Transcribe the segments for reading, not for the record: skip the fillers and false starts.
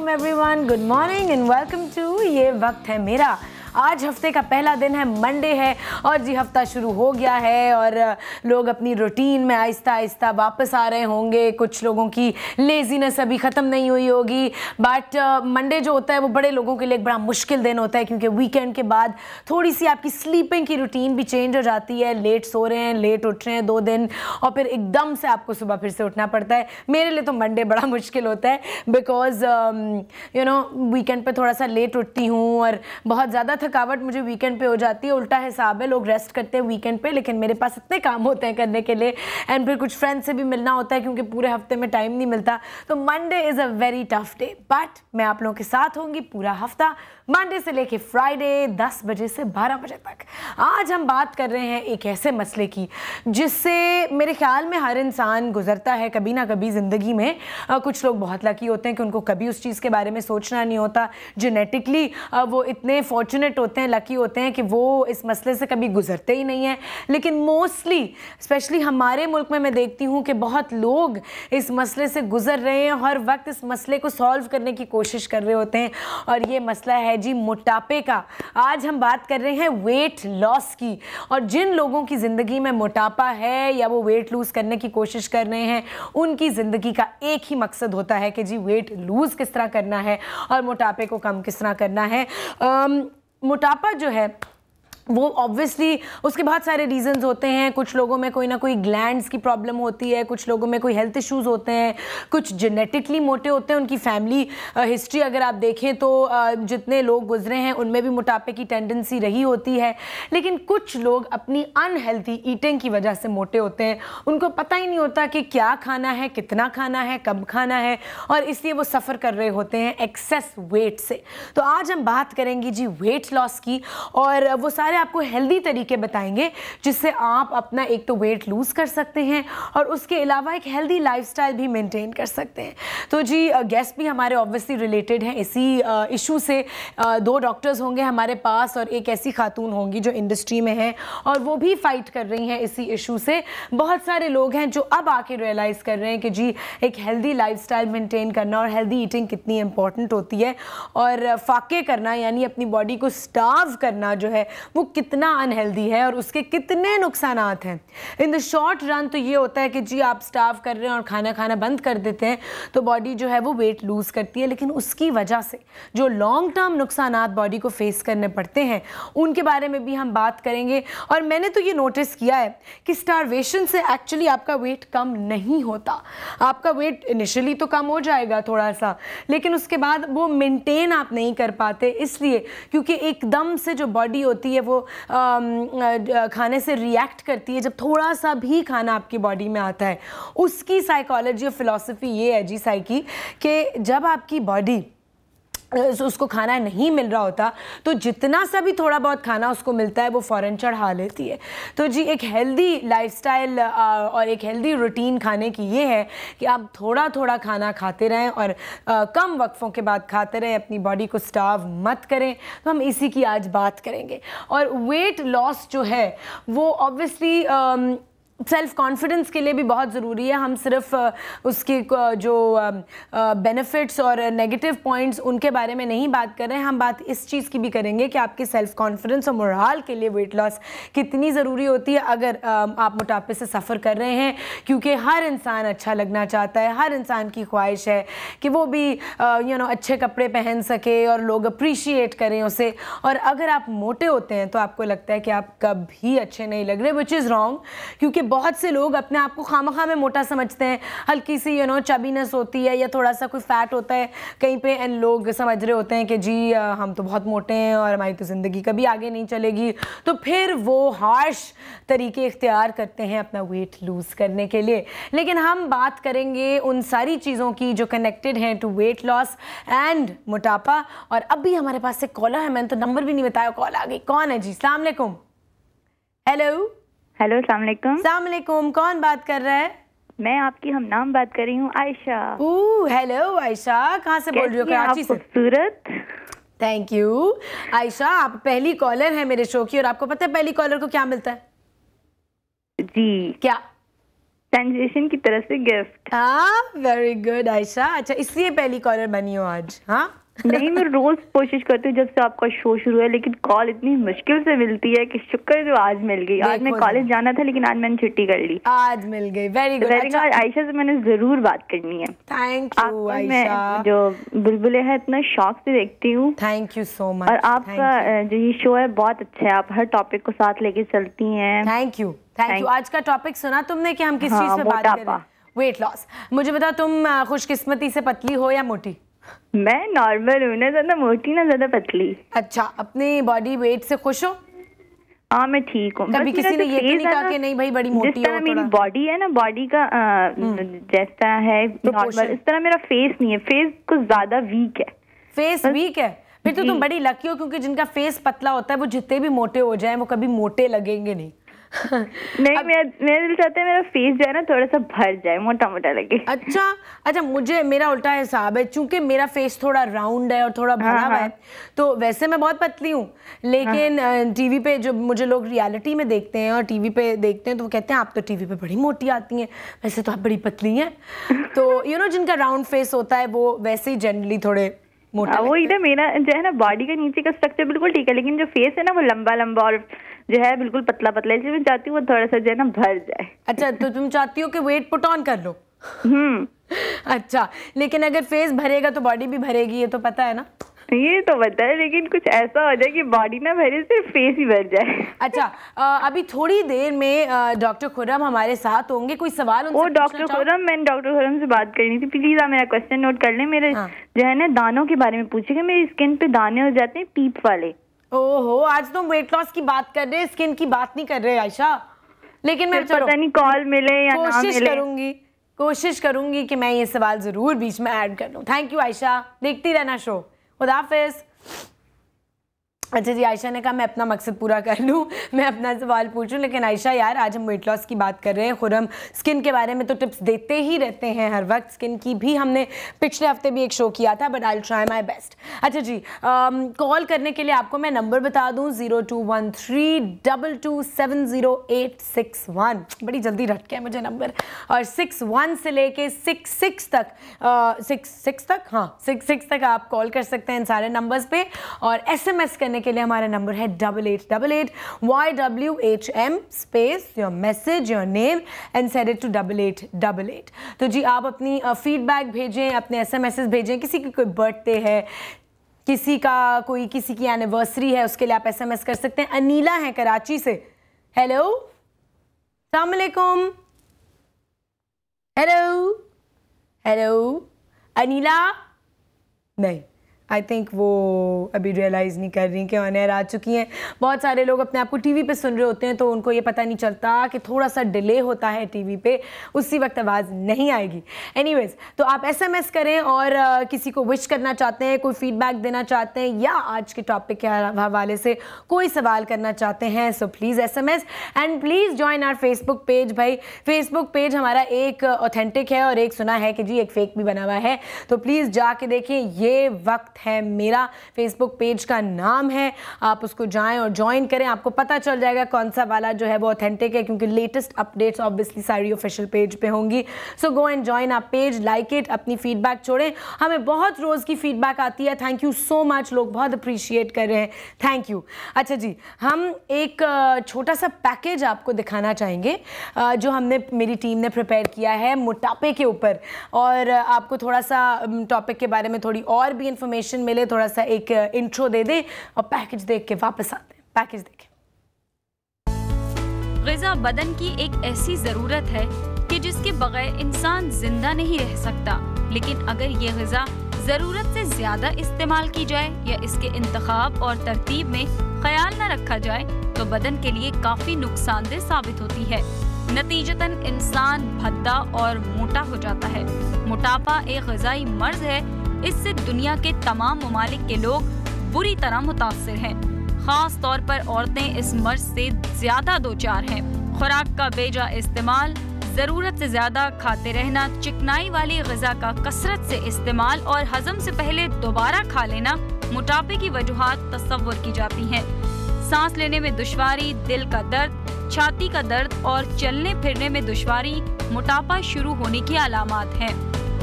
Assalamualaikum everyone, good morning and welcome to ये वक्त है मेरा। आज हफ्ते का पहला दिन है, मंडे है और जी हफ्ता शुरू हो गया है और लोग अपनी रूटीन में आहिस्ता आहिस्ता वापस आ रहे होंगे। कुछ लोगों की लेजीनेस अभी ख़त्म नहीं हुई होगी, बट मंडे जो होता है वो बड़े लोगों के लिए एक बड़ा मुश्किल दिन होता है क्योंकि वीकेंड के बाद थोड़ी सी आपकी स्लीपिंग की रूटीन भी चेंज हो जाती है। लेट सो रहे हैं, लेट उठ रहे हैं 2 दिन और फिर एकदम से आपको सुबह फिर से उठना पड़ता है। मेरे लिए तो मंडे बड़ा मुश्किल होता है बिकॉज वीकेंड पे थोड़ा सा लेट उठती हूँ और बहुत ज़्यादा थकावट मुझे वीकेंड पे हो जाती है। उल्टा हिसाब है, लोग रेस्ट करते हैं वीकेंड पे, लेकिन मेरे पास इतने काम होते हैं करने के लिए एंड फिर कुछ फ्रेंड्स से भी मिलना होता है क्योंकि पूरे हफ्ते में टाइम नहीं मिलता। तो Monday is a very tough day, but मैं आप लोगों के साथ होंगी पूरा हफ्ता, मंडे से लेके फ्राइडे 10 बजे से 12 बजे तक। आज हम बात कर रहे हैं एक ऐसे मसले की जिससे मेरे ख्याल में हर इंसान गुजरता है कभी ना कभी ज़िंदगी में। कुछ लोग बहुत लकी होते हैं कि उनको कभी उस चीज़ के बारे में सोचना नहीं होता, जेनेटिकली वो इतने फॉर्चुनेट होते हैं, लकी होते हैं कि वो इस मसले से कभी गुजरते ही नहीं हैं। लेकिन मोस्टली स्पेशली हमारे मुल्क में मैं देखती हूँ कि बहुत लोग इस मसले से गुजर रहे हैं, हर वक्त इस मसले को सॉल्व करने की कोशिश कर रहे होते हैं और ये मसला है जी मोटापे का। आज हम बात कर रहे हैं वेट लॉस की और जिन लोगों की ज़िंदगी में मोटापा है या वो वेट लूज़ करने की कोशिश कर रहे हैं, उनकी ज़िंदगी का एक ही मकसद होता है कि जी वेट लूज़ किस तरह करना है और मोटापे को कम किस तरह करना है। मोटापा जो है वो ऑब्वियसली उसके बहुत सारे रीज़न्स होते हैं। कुछ लोगों में कोई ना कोई ग्लैंड्स की प्रॉब्लम होती है, कुछ लोगों में कोई हेल्थ इश्यूज़ होते हैं, कुछ जेनेटिकली मोटे होते हैं। उनकी फैमिली हिस्ट्री अगर आप देखें तो जितने लोग गुजरे हैं उनमें भी मोटापे की टेंडेंसी रही होती है। लेकिन कुछ लोग अपनी अनहेल्थी ईटिंग की वजह से मोटे होते हैं, उनको पता ही नहीं होता कि क्या खाना है, कितना खाना है, कब खाना है और इसलिए वो सफ़र कर रहे होते हैं एक्सेस वेट से। तो आज हम बात करेंगे जी वेट लॉस की और वो सारे आपको हेल्दी तरीके बताएंगे जिससे आप अपना एक तो वेट लूज कर सकते हैं और उसके अलावा एक हेल्दी लाइफस्टाइल भी मेंटेन कर सकते हैं। तो जी गेस्ट भी हमारे ऑब्वियसली रिलेटेड हैं इसी इशू से। 2 डॉक्टर्स होंगे हमारे पास और एक ऐसी खातून होंगी जो इंडस्ट्री में हैं और वो भी फाइट कर रही हैं इसी इशू से। बहुत सारे लोग हैं जो अब आके रियलाइज़ कर रहे हैं कि जी एक हेल्दी लाइफस्टाइल मेंटेन करना और हेल्दी ईटिंग कितनी इंपॉर्टेंट होती है और फाके करना यानी अपनी बॉडी को स्टार्व करना जो है वो कितना अनहेल्दी है और उसके कितने नुकसानात हैं। इन द शॉर्ट रन तो ये होता है कि जी आप स्टार्व कर रहे हैं और खाना खाना बंद कर देते हैं तो बॉडी जो है वो वेट लूज़ करती है, लेकिन उसकी वजह से जो लॉन्ग टर्म नुकसानात बॉडी को फेस करने पड़ते हैं उनके बारे में भी हम बात करेंगे। और मैंने तो ये नोटिस किया है कि स्टारवेशन से एक्चुअली आपका वेट कम नहीं होता। आपका वेट इनिशियली तो कम हो जाएगा थोड़ा सा, लेकिन उसके बाद वो मेंटेन आप नहीं कर पाते, इसलिए क्योंकि एकदम से जो बॉडी होती है वो खाने से रिएक्ट करती है। जब थोड़ा सा भी खाना आपकी बॉडी में आता है, उसकी साइकोलॉजी और फिलॉसफी ये है जी साइकी कि जब आपकी बॉडी उसको खाना नहीं मिल रहा होता तो जितना सा भी थोड़ा बहुत खाना उसको मिलता है वो फ़ौरन चढ़ा लेती है। तो जी एक हेल्दी लाइफस्टाइल और एक हेल्दी रूटीन खाने की ये है कि आप थोड़ा थोड़ा खाना खाते रहें और कम वक्फों के बाद खाते रहें, अपनी बॉडी को स्टार्व मत करें। तो हम इसी की आज बात करेंगे। और वेट लॉस जो है वो ऑब्वियसली सेल्फ़ कॉन्फिडेंस के लिए भी बहुत ज़रूरी है। हम सिर्फ उसके जो बेनिफिट्स और नेगेटिव पॉइंट्स उनके बारे में नहीं बात कर रहे हैं, हम बात इस चीज़ की भी करेंगे कि आपके सेल्फ़ कॉन्फिडेंस और मोराल के लिए वेट लॉस कितनी ज़रूरी होती है अगर आप मोटापे से सफ़र कर रहे हैं। क्योंकि हर इंसान अच्छा लगना चाहता है, हर इंसान की ख्वाहिश है कि वो भी अच्छे कपड़े पहन सके और लोग अप्रिशिएट करें उसे। और अगर आप मोटे होते हैं तो आपको लगता है कि आप कभी अच्छे नहीं लग रहे, विच इज़ रॉन्ग। क्योंकि बहुत से लोग अपने आप को खामखा में मोटा समझते हैं, हल्की सी चबीनेस होती है या थोड़ा सा कोई फैट होता है कहीं पे एंड लोग समझ रहे होते हैं कि जी हम तो बहुत मोटे हैं और हमारी तो ज़िंदगी कभी आगे नहीं चलेगी। तो फिर वो हार्श तरीके इख्तियार करते हैं अपना वेट लूज़ करने के लिए। लेकिन हम बात करेंगे उन सारी चीज़ों की जो कनेक्टेड हैं टू वेट लॉस एंड मोटापा। और अब भी हमारे पास से कॉलर है, मैंने तो नंबर भी नहीं बताया, कॉल आ गई। कौन है जी? अस्सलाम वालेकुम। हेलो हेलो, अस्सलाम वालेकुम। अस्सलाम वालेकुम, कौन बात कर रहा है? मैं आपकी हमनाम बात कर रही हूँ, आयशा। हेलो आयशा, कहाँ से बोल रही हो? कराची से। खूबसूरत, थैंक यू आयशा, आप पहली कॉलर हैं मेरे शो की और आपको पता है पहली कॉलर को क्या मिलता है? जी क्या? ट्रांसलेशन की तरफ से गिफ्ट। हाँ, वेरी गुड आयशा। अच्छा, इसलिए पहली कॉलर बनी हो आज? हाँ नहीं, मैं रोज कोशिश करती हूँ जब से आपका शो शुरू है, लेकिन कॉल इतनी मुश्किल से मिलती है कि शुक्र जो आज मिल गई। आज मैं कॉलेज जाना था लेकिन आज मैंने छुट्टी कर ली, आज मिल गई। Very good. अच्छा, आयशा से मैंने जरूर बात करनी है। Thank you Ayesha. मैं जो बुलबुले है इतना शौक से देखती हूँ। Thank you so much. और आपका जो ये शो है बहुत अच्छा है, आप हर टॉपिक को साथ लेके चलती हैं। Thank you, thank you. आज का टॉपिक सुना तुमने कि हम किस चीज पे बात कर रहे हैं? Weight loss. मुझे बताओ, तुम खुशकिस्मती से पतली हो या मोटी? मैं नॉर्मल हूँ, ना ज्यादा मोटी ना ज्यादा पतली। अच्छा, अपनी बॉडी वेट से खुश हो? हाँ, मैं ठीक हूँ। कभी किसी ने ये तो नहीं कहा कि नहीं भाई बड़ी मोटी हो? जिस तरह मेरी बॉडी है ना, बॉडी का जैसा है नॉर्मल, इस तरह मेरा फेस नहीं है। फेस कुछ ज्यादा वीक है। फेस वीक है? फिर तो तुम बड़ी लकी हो, क्योंकि जिनका फेस पतला होता है वो जितने भी मोटे हो जाए वो कभी मोटे लगेंगे नहीं। नहीं, मेरा दिल चाहता है मेरा फेस जो है ना थोड़ा सा भर जाए, मोटा मोटा लगे। अच्छा, मेरा उल्टा हिसाब है, चूंकि मेरा फेस थोड़ा राउंड है और थोड़ा भरा हुआ है, तो वैसे मैं बहुत पतली हूँ, लेकिन टीवी पे जो मुझे लोग रियलिटी में देखते हैं और टीवी पे देखते हैं तो वो कहते हैं आप तो टीवी पे बड़ी मोटी आती हैं, वैसे तो आप बड़ी पतली हैं। तो जिनका राउंड फेस होता है वो वैसे ही जनरली थोड़े मोटा। वो इधर मेरा जो है ना बॉडी का नीचे का स्ट्रक्चर बिल्कुल ठीक है, लेकिन जो फेस है ना वो लंबा लंबा और जो है बिल्कुल पतला पतला, इसलिए मैं चाहती हूँ वो थोड़ा सा जो है ना भर जाए। अच्छा, तो तुम चाहती हो कि वेट पुट ऑन कर लो? अच्छा, लेकिन अगर फेस भरेगा तो बॉडी भी भरेगी, ये तो पता है ना? ये तो पता है, लेकिन कुछ ऐसा हो जाए कि बॉडी ना भरे, सिर्फ फेस ही भर जाए। अच्छा, अभी थोड़ी देर में डॉक्टर खुर्रम हमारे साथ होंगे। कोई सवाल उनसे? डॉक्टर खुर्रम, मैंने डॉक्टर खुर्रम से बात करनी थी। प्लीज आप मेरा क्वेश्चन नोट कर लें। मेरे जो है ना दानों के बारे में पूछेगा। मेरी स्किन पे दाने हो जाते हैं पीप वाले। ओहो, आज तो वेट लॉस की बात कर रहे हैं, स्किन की बात नहीं कर रहे आयशा। लेकिन मैं पता नहीं कॉल मिले या ना मिले, कोशिश करूंगी कि मैं ये सवाल जरूर बीच में ऐड कर लूं। थैंक यू आयशा, देखती रहना शो। खुदा हाफिज। अच्छा जी, आयशा ने कहा मैं अपना मकसद पूरा कर लूँ, मैं अपना सवाल पूछूं, लेकिन आयशा यार आज हम वेट लॉस की बात कर रहे हैं। खुर्रम स्किन के बारे में तो टिप्स देते ही रहते हैं हर वक्त, स्किन की भी हमने पिछले हफ्ते भी एक शो किया था, but I will try my best. अच्छा जी, कॉल करने के लिए आपको मैं नंबर बता दूं 021322708161। बड़ी जल्दी रट गया मुझे नंबर। और 61 से लेके 66 तक 66 तक आप कॉल कर सकते हैं इन सारे नंबर्स पे। और SMS करने के लिए हमारा नंबर है 8888 YWHM space your message your name and send it to 8888। तो जी आप अपनी फीडबैक भेजें, अपने SMS भेजें। किसी की कोई बर्थडे है, किसी की एनिवर्सरी है, उसके लिए आप SMS कर सकते हैं। अनीला है कराची से। हेलो, अस्सलाम वालेकुम। हेलो अनीला। नहीं, आई थिंक वो अभी रियलाइज़ नहीं कर रही कि ऑन एयर आ चुकी हैं। बहुत सारे लोग अपने आप को टीवी पे सुन रहे होते हैं तो उनको ये पता नहीं चलता कि थोड़ा सा डिले होता है टीवी पे, उसी वक्त आवाज़ नहीं आएगी। एनीवेज, तो आप SMS करें और किसी को विश करना चाहते हैं, कोई फीडबैक देना चाहते हैं या आज के टॉपिक के हवाले से कोई सवाल करना चाहते हैं, so please SMS and please join our Facebook page. भाई फेसबुक पेज हमारा एक ऑथेंटिक है और एक सुना है कि जी एक फेक भी बना हुआ है, तो प्लीज़ जाके देखें। ये वक्त है मेरा फेसबुक पेज का नाम है, आप उसको जाएं और ज्वाइन करें, आपको पता चल जाएगा कौन सा वाला जो है वो ऑथेंटिक है, क्योंकि लेटेस्ट अपडेट्स ऑब्वियसली सारी ऑफिशियल पेज पे होंगी। सो गो एंड ज्वाइन आप पेज, लाइक इट, अपनी फीडबैक छोड़ें। हमें बहुत रोज़ की फीडबैक आती है, थैंक यू सो मच, लोग बहुत अप्रिशिएट कर रहे हैं, थैंक यू। अच्छा जी, हम एक छोटा सा पैकेज आपको दिखाना चाहेंगे जो मेरी टीम ने प्रिपेयर किया है मोटापे के ऊपर, और आपको थोड़ा सा टॉपिक के बारे में थोड़ी और भी इंफॉर्मेशन मिले, थोड़ा सा एक इंट्रो दे दें और पैकेज देख के वापस आते हैं। पैकेज देखें। ग़िज़ा बदन की एक ऐसी ज़रूरत है कि जिसके बगैर इंसान जिंदा नहीं रह सकता, लेकिन अगर ये ग़िज़ा ज़रूरत से ज़्यादा इस्तेमाल की जाए या इसके इंतखाब और तरतीब में ख्याल न रखा जाए तो बदन के लिए काफ़ी नुकसानदेह साबित होती है। नतीजतन इंसान भद्दा और मोटा हो जाता है। मोटापा एक ग़िज़ाई मर्ज़ है, इससे दुनिया के तमाम ममालिक के लोग बुरी तरह मुतासिर हैं। खास तौर पर औरतें इस मर्ज से ज्यादा दोचार हैं। खुराक का बेजा इस्तेमाल, जरूरत से ज्यादा खाते रहना, चिकनाई वाली ग़िज़ा का कसरत से इस्तेमाल और हजम से पहले दोबारा खा लेना मोटापे की वजूहात तस्वुर की जाती हैं। सांस लेने में दुश्वारी, दिल का दर्द, छाती का दर्द और चलने फिरने में दुश्वारी मोटापा शुरू होने की अलामात हैं।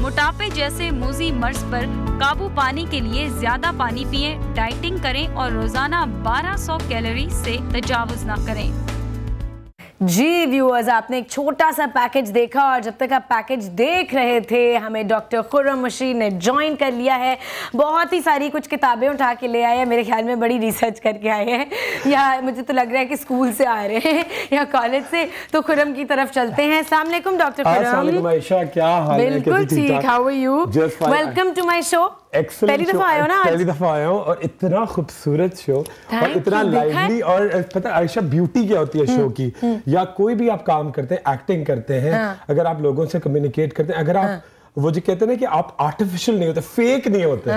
मोटापे जैसे मूजी मर्ज पर काबू पाने के लिए ज्यादा पानी पिएं, डाइटिंग करें और रोजाना 1200 कैलोरी से तजावुज ना करें। जी व्यूअर्स, आपने एक छोटा सा पैकेज देखा और जब तक आप पैकेज देख रहे थे हमें डॉक्टर खुर्रम मशीद ने ज्वाइन कर लिया है। बहुत ही सारी कुछ किताबें उठा के ले आए हैं, मेरे ख्याल में बड़ी रिसर्च करके आए हैं, या मुझे तो लग रहा है कि स्कूल से आ रहे हैं या कॉलेज से। तो खुर्रम की तरफ चलते हैं। अस्सलाम वालेकुम डॉक्टर खुर्रम। आयशा, क्या हाल है? बिल्कुल ठीक, how are you? Welcome to my show. पहली दफा आया हो ना? पहली दफा आया हूँ और इतना खूबसूरत शो और इतना लाइवली। और पता है आयशा, ब्यूटी क्या होती है शो की, या कोई भी आप काम करते हैं, एक्टिंग करते हैं, अगर आप लोगों से कम्युनिकेट करते हैं, अगर आप वो जो कहते हैं ना कि आप आर्टिफिशियल नहीं होते, फेक नहीं होते,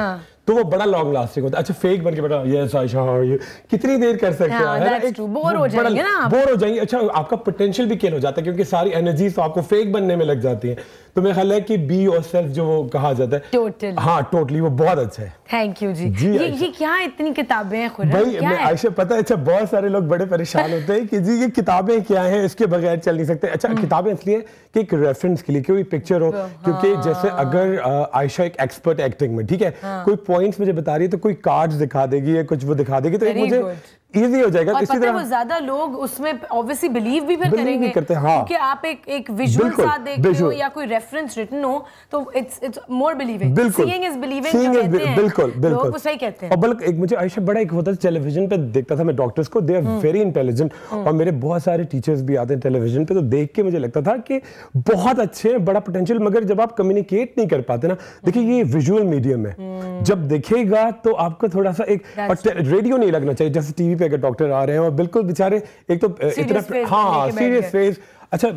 तो वो बड़ा लॉन्ग लास्टिंग होता है। अच्छा फेक बन के बेटा yes Ayesha how are you कितनी देर कर सकते हैं, बोर हो जाएंगे ना, बोर हो जाएंगे। अच्छा आपका पोटेंशियल भी किल हो जाता है क्योंकि सारी एनर्जी तो आपको फेक बनने में लग जाती है। तो मेरा ख्याल है कि बी योरसेल्फ जो वो कहा जाता है, टोटल, हाँ टोटली, वो बहुत अच्छा है। थैंक यू जी। ये क्या इतनी किताबें हैं खुर्रम? भाई मैं आयशा, पता है अच्छा बहुत सारे लोग बड़े परेशान होते हैं कि जी ये किताबें क्या हैं, इसके बगैर चल नहीं सकते। अच्छा किताबें इसलिए कि एक रेफरेंस के लिए, कोई पिक्चर हो, क्योंकि जैसे अगर आयशा एक एक्सपर्ट एक्टिंग में, ठीक है, कोई पॉइंट्स मुझे बता रही है तो कोई कार्ड्स दिखा देगी या कुछ वो दिखा देगी, तो मुझे इजी हो जाएगा। इसी तरह ज्यादा लोग उसमें ऑब्वियसली बिलीव भी फिर करेंगे क्योंकि आप एक विजुअल साथ देख रहे हो या कोई रेफरेंस रिटन हो, तो it's more believing. Seeing is believing, बिल्कुल बिल्कुल वो सही कहते हैं। और बल्कि एक मुझे आयशा बड़ा एक होता है, टेलीविजन पे देखता था मैं डॉक्टर्स को, दे आर वेरी इंटेलिजेंट, और मेरे बहुत सारे टीचर्स भी आते हैं टेलीविजन पे, तो देख के मुझे लगता था कि बहुत अच्छे हैं, बड़ा पोटेंशियल, मगर जब आप कम्युनिकेट नहीं कर पाते ना, देखिए ये विजुअल मीडियम है, जब दिखेगा तो आपको थोड़ा सा एक रेडियो नहीं लगना चाहिए, जैसे टीवी पे अगर डॉक्टर आ रहे हैं और बिल्कुल बेचारे एक तो इतना हाँ सीरियस फेस। अच्छा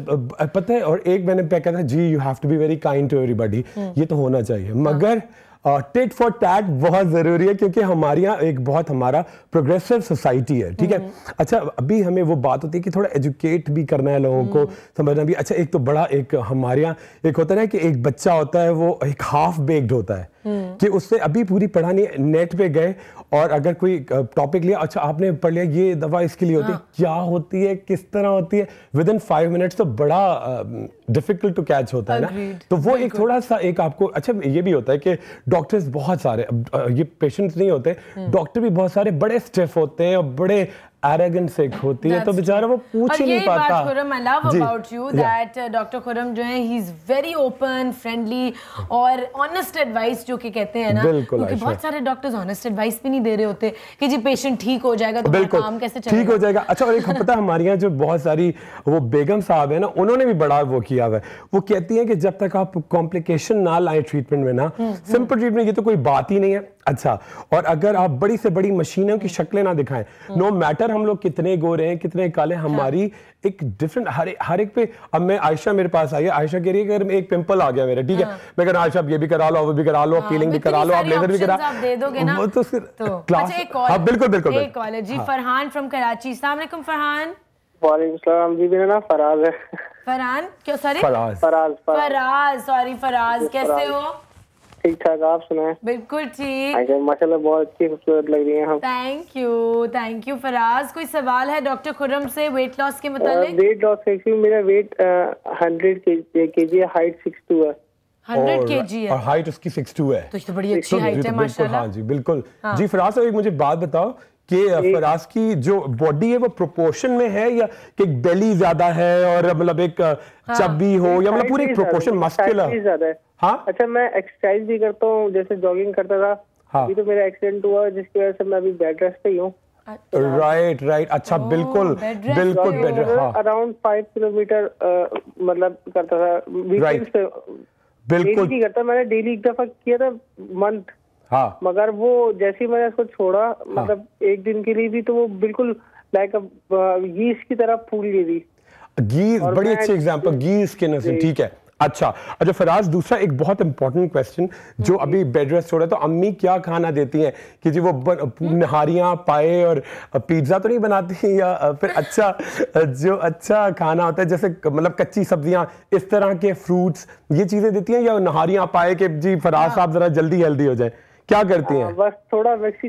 पता है, और एक मैंने कहता था जी you have to be very kind to everybody, ये तो होना चाहिए, मगर टिट फॉर टैट बहुत जरूरी है क्योंकि हमारे यहाँ एक बहुत हमारा प्रोग्रेसिव सोसाइटी है, ठीक है। अच्छा अभी हमें वो बात होती है कि थोड़ा एजुकेट भी करना है, लोगों को समझना भी। अच्छा एक तो बड़ा एक हमारे यहाँ एक होता है ना कि एक बच्चा होता है वो एक हाफ बेक्ड होता है कि उससे अभी पूरी पढ़ानी, नेट पे गए और अगर कोई टॉपिक लिया, अच्छा आपने पढ़ लिया ये दवा इसके लिए होती है, क्या होती है, किस तरह होती है, विद इन 5 मिनट्स तो बड़ा डिफिकल्ट टू कैच होता है ना। तो वो एक थोड़ा सा एक आपको, अच्छा ये भी होता है कि डॉक्टर्स बहुत सारे, ये पेशेंट्स नहीं होते, डॉक्टर भी बहुत सारे बड़े स्टिफ होते हैं और बड़े एरोगेंट से होती है, तो बेचारा वो पूछ ही नहीं पाता। Khurram, I love about you that doctor Khurram जो है he is very open, friendly और honest advice जो कि कहते हैं ना, क्योंकि बहुत सारे डॉक्टर्स honest advice भी नहीं दे रहे होते कि जी पेशेंट ठीक हो जाएगा तो काम कैसे चलेगा, ठीक हो जाएगा। अच्छा और एक पता है हमारे यहाँ जो बहुत सारी वो बेगम साहब है ना, उन्होंने भी बड़ा वो किया हुआ है, वो कहती हैं कि जब तक आप कॉम्प्लिकेशन ना लाए ट्रीटमेंट में ना, सिंपल ट्रीटमेंट ये तो कोई बात ही नहीं है। अच्छा और अगर आप बड़ी से बड़ी मशीनों की शक्लें ना दिखाएं, नो मैटर हम लोग कितने गोरे हैं कितने काले, हमारी एक डिफरेंट हर एक पे। अब मैं आयशा मेरे पास आई है, आयशा कह रही है कि अगर एक पिंपल आ गया मेरा, ठीक है, मैं कह रहा आयशा आप ये भी करा लो, वो भी करा लो, पीलिंग भी करा लो, आप लेजर भी करा, आप दे दोगे ना, वो तो क्लास। हाँ बिल्कुल बिल्कुल। एक कॉल है जी, फरहान फ्रॉम कराची। अस्सलाम वालेकुम फरहान। वालेकुम सलाम जी, मेरा नाम फराज है। फरहान क्यों, सॉरी फराज, सॉरी फराज, कैसे हो? ठीक ठाक, आप सुनाएं? बिल्कुल ठीक, माशाल्लाह बहुत अच्छी खूबसूरत लग रही हैं हम। Thank you Faraz. कोई सवाल है डॉक्टर खुर्रम से वेट लॉस के मुताबिक? वेट लॉस के मेरा वेट 100 kg है, हाइट 6'2" है। 100 kg है और हाइट उसकी 6'2" है, तो बड़ी अच्छी हाइट है माशाल्लाह। हाँ जी बिल्कुल। जी फराज साहब एक मुझे बात बताओ कि फराज की जो बॉडी है वो प्रोपोर्शन में है या कि बेली ज्यादा है और मतलब एक चब्बी हो या मतलब पूरी प्रोपोर्शन मस्कुलर ज्यादा है? हाँ अच्छा, मैं एक्सरसाइज भी करता हूँ, जैसे जॉगिंग करता था। हाँ अभी तो मेरा एक्सीडेंट हुआ जिसकी वजह से मैं अभी बेड रेस्ट पे ही हूँ। राइट अच्छा बिल्कुल बेड हाँ अराउंड 5 किलोमीटर मतलब करता था वीकेंड्स पे, बिल्कुल नहीं करता, मैंने डेली एक दफा किया था मंथ। हाँ मगर वो जैसे ही मैंने उसको छोड़ा, मतलब एक दिन के लिए भी, तो वो बिल्कुल लाइक गीस की तरह फूल गई थी। गीस बड़ी अच्छी एग्जांपल, गीस के नजर, ठीक है। अच्छा फराज दूसरा एक बहुत इंपॉर्टेंट क्वेश्चन, जो अभी बेड रेस्ट हो रहा है, तो अम्मी क्या खाना देती हैं कि जी वो नहारियाँ पाए और पिज्ज़ा तो नहीं बनाती, या फिर अच्छा जो अच्छा खाना होता है जैसे मतलब कच्ची सब्जियां, इस तरह के फ्रूट्स, ये चीज़ें देती हैं, या नहारियाँ पाए कि जी फराज साहब जरा जल्दी हेल्दी हो जाए, کیا کرتی ہیں؟ بس تھوڑا ویکسی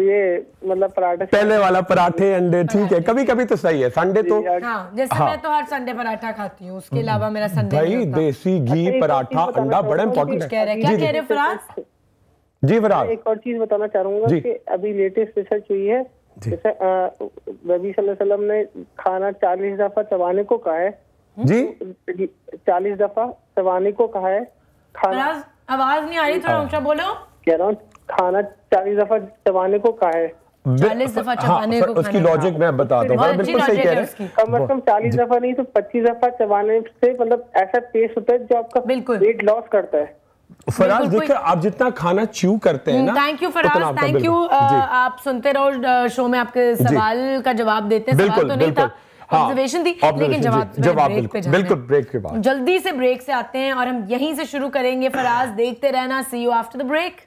یہ مطلب پراٹھا پہلے والا پراٹھے انڈے ٹھیک ہے, کبھی کبھی تو صحیح ہے, سنڈے تو جیسے میں تو ہر سنڈے پراٹھا کھاتی ہوں, اس کے علاوہ میرا سنڈے بھائی دیسی گھی پراٹھا انڈا بڑا امپورٹنٹ ہے. کیا کہہ رہے فراز؟ جی فراز, ایک اور چیز بتانا چاہوں گا کہ ابھی لیٹسٹ ریسرچ ہوئی ہے, جیسے نبی صلی اللہ علیہ وسلم نے کھانا 40 دفعہ چبانے کو کہا ہے. جی 40 دفعہ چبانے کو کہا ہے کھانا. آواز نہیں آ رہی, تھوڑا اونچا بولو. کہہ رہا ہوں کھانا 40 دفعہ چبانے کو کہا ہے. 40 دفعہ چبانے کو, اس کی لاجک میں بتاتا ہوں, بالکل صحیح کہہ رہے ہیں. کم از کم 40 دفعہ نہیں تو 25 دفعہ چبانے سے مطلب ایسا ٹیسٹ ہوتا ہے جو آپ کا ویٹ لاس کرتا ہے. فراز دیکھیں آپ جتنا کھانا چیو کرتے ہیں نا. Thank you Faraz, thank you. آپ سنتے رہو شو میں, آپ کے سوال کا جواب دیتے ہیں. سوال تو نہیں تھا, آبزرویشن تھی, لیکن جواب بالکل بریک کے بعد. جلدی سے بریک سے آتے ہیں اور ہم یہیں سے شروع کریں گے. فراز دیکھتے رہنا, سی یو آفٹر دی بریک.